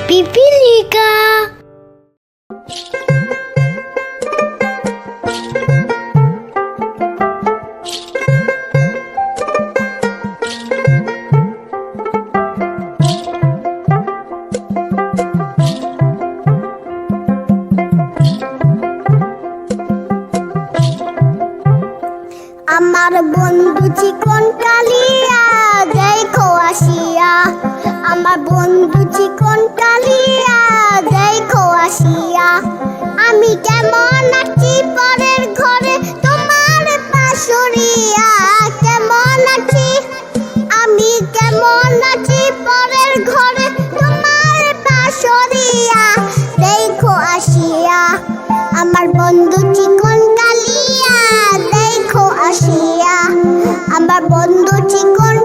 পিপিলিকা। আমার বন্ধু চিকন কালিয়া দেখো আসিয়া, আমার বন্ধু চিকন কালিয়া দেখো আসিয়া। আমি কেমন আছি পরের ঘরে তোমার পাশরিয়া, কেমন আছি আমি কেমন আছি পরের ঘরে তোমার পাশরিয়া দেখো আসিয়া। আমার বন্ধু চিকন কালিয়া দেখো আসিয়া, আমার বন্ধু চিকন